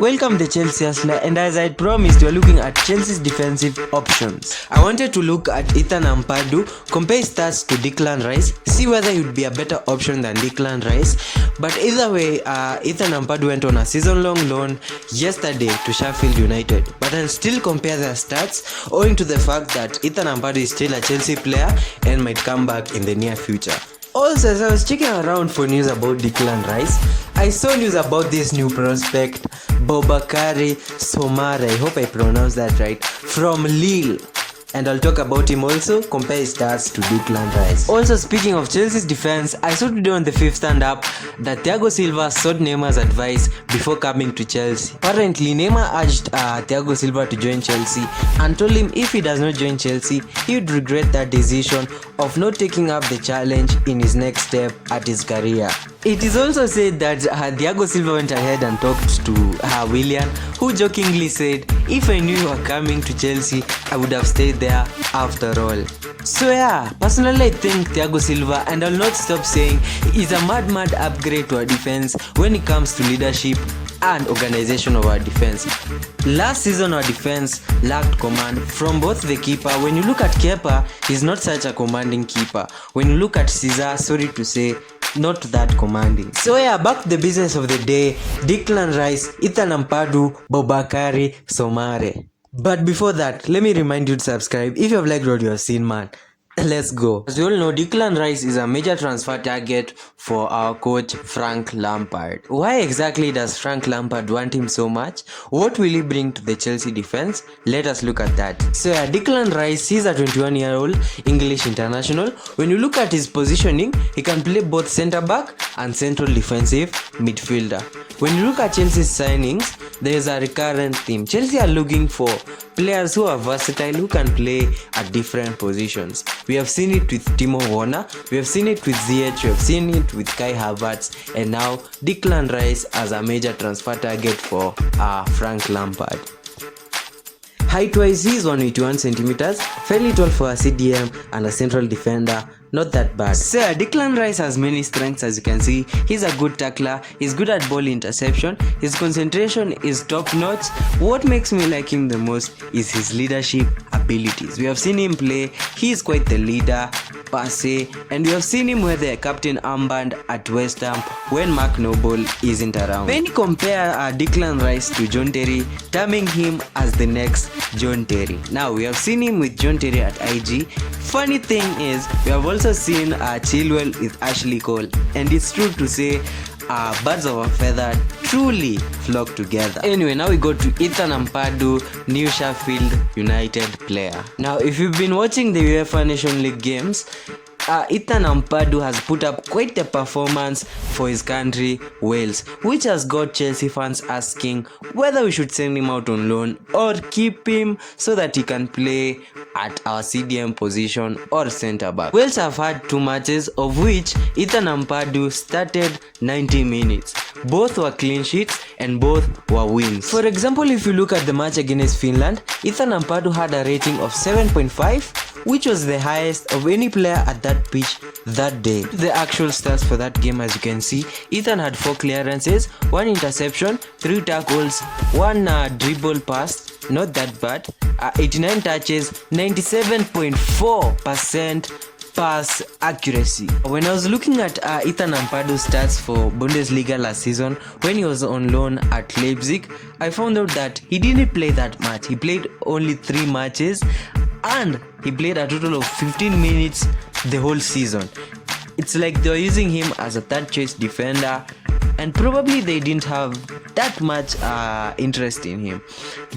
Welcome the Chelsea Hustler, and as I promised, we're looking at Chelsea's defensive options. I wanted to look at Ethan Ampadu, compare his stats to Declan Rice, see whether he would be a better option than Declan Rice. But either way, Ethan Ampadu went on a season-long loan yesterday to Sheffield United. But I'll still compare their stats owing to the fact that Ethan Ampadu is still a Chelsea player and might come back in the near future. Also, as I was checking around for news about Declan Rice, I saw news about this new prospect, Boubakary Soumare, I hope I pronounced that right, from Lille. And I'll talk about him also, compare his stats to Declan Rice. Also, speaking of Chelsea's defense, I saw today on the fifth stand-up that Thiago Silva sought Neymar's advice before coming to Chelsea. Apparently, Neymar urged Thiago Silva to join Chelsea and told him if he does not join Chelsea, he would regret that decision of not taking up the challenge in his next step at his career. It is also said that Thiago Silva went ahead and talked to Willian, who jokingly said, if I knew you were coming to Chelsea, I would have stayed there after all. So yeah, personally I think Thiago Silva, and I'll not stop saying, is a mad upgrade to our defense when it comes to leadership and organization of our defense. Last season our defense lacked command from both the keeper. When you look at Kepa, he's not such a commanding keeper. When you look at Cesar, sorry to say, not that commanding. So yeah, back to the business of the day, Declan Rice, Ethan Ampadu, Boubakary Soumare. But before that, let me remind you to subscribe if you have liked what you have seen, man. Let's go. As you all know, Declan Rice is a major transfer target for our coach Frank Lampard. Why exactly does Frank Lampard want him so much? What will he bring to the Chelsea defense? Let us look at that. So yeah, Declan Rice, he's a 21-year-old English international. When you look at his positioning, he can play both centre back and central defensive midfielder. When you look at Chelsea's signings, there is a recurrent theme. Chelsea are looking for players who are versatile, who can play at different positions. We have seen it with Timo Werner, we have seen it with Ziyech, we have seen it with Kai Havertz, and now Declan Rice as a major transfer target for Frank Lampard. Height-wise, he is 181 centimeters, fairly tall for a CDM and a central defender. Not that bad. So Declan Rice has many strengths, as you can see. He's a good tackler, he's good at ball interception, his concentration is top notch. What makes me like him the most is his leadership abilities. We have seen him play, he is quite the leader, passe, and we have seen him wear the captain armband at West Ham when Mark Noble isn't around. Many compare Declan Rice to John Terry, terming him as the next John Terry. Now we have seen him with John Terry at IG. Funny thing is, we have also seen Chilwell with Ashley Cole, and it's true to say birds of a feather truly flock together. Anyway, now we go to Ethan Ampadu, new Sheffield United player. Now if you've been watching the UEFA Nation League games, Ethan Ampadu has put up quite a performance for his country, Wales, which has got Chelsea fans asking whether we should send him out on loan or keep him so that he can play at our CDM position or centre back. Wales have had 2 matches, of which Ethan Ampadu started 90 minutes. Both were clean sheets and both were wins. For example, if you look at the match against Finland, Ethan Ampadu had a rating of 7.5, which was the highest of any player at that pitch that day. The actual stats for that game, as you can see, Ethan had 4 clearances, 1 interception, 3 tackles, 1 dribble pass, not that bad, 89 touches, 97.4% pass accuracy. When I was looking at Ethan Ampadu's stats for Bundesliga last season, when he was on loan at Leipzig, I found out that he didn't play that much. He played only 3 matches and he played a total of 15 minutes the whole season. It's like they were using him as a third choice defender, and probably they didn't have that much interest in him.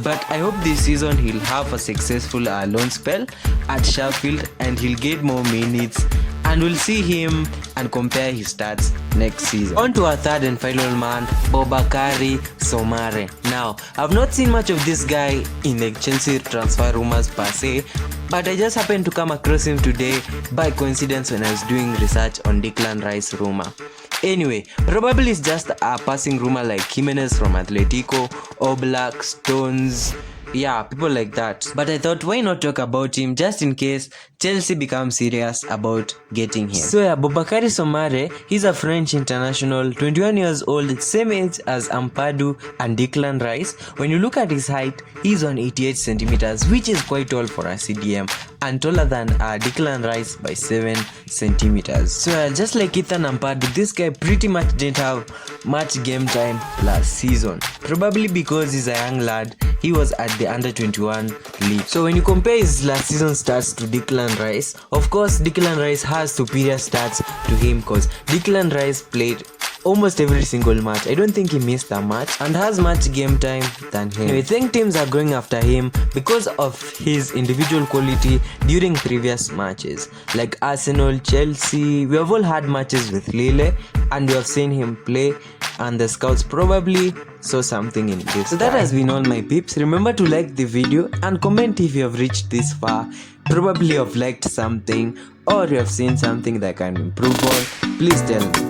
But I hope this season he'll have a successful loan spell at Sheffield and he'll get more minutes, and we'll see him and compare his stats next season. On to our third and final man, Boubakary Soumare. Now, I've not seen much of this guy in the Chelsea transfer rumors per se, but I just happened to come across him today by coincidence when I was doing research on Declan Rice rumor. Anyway, probably it's just a passing rumor like Jimenez from Atletico, Oblak, Stones, Yeah, people like that. But I thought, why not talk about him just in case Chelsea become serious about getting him. So yeah, Boubakary Soumare, he's a French international, 21 years old, same age as Ampadu and Declan Rice. When you look at his height, he's on 88 centimeters, which is quite tall for a CDM, and taller than Declan Rice by 7 centimeters. So just like Ethan Ampadu, this guy pretty much didn't have much game time last season. Probably because he's a young lad, he was at the under 21 league. So when you compare his last season stats to Declan Rice, of course Declan Rice has superior stats to him because Declan Rice played almost every single match. I don't think he missed a match and has much game time than him. I think teams are going after him because of his individual quality during previous matches. Like Arsenal, Chelsea, we have all had matches with Lille and we have seen him play, and the scouts probably saw something in this. So that has been all my peeps. Remember to like the video and comment if you have reached this far. Probably you have liked something or you have seen something that can improve on. Please tell me.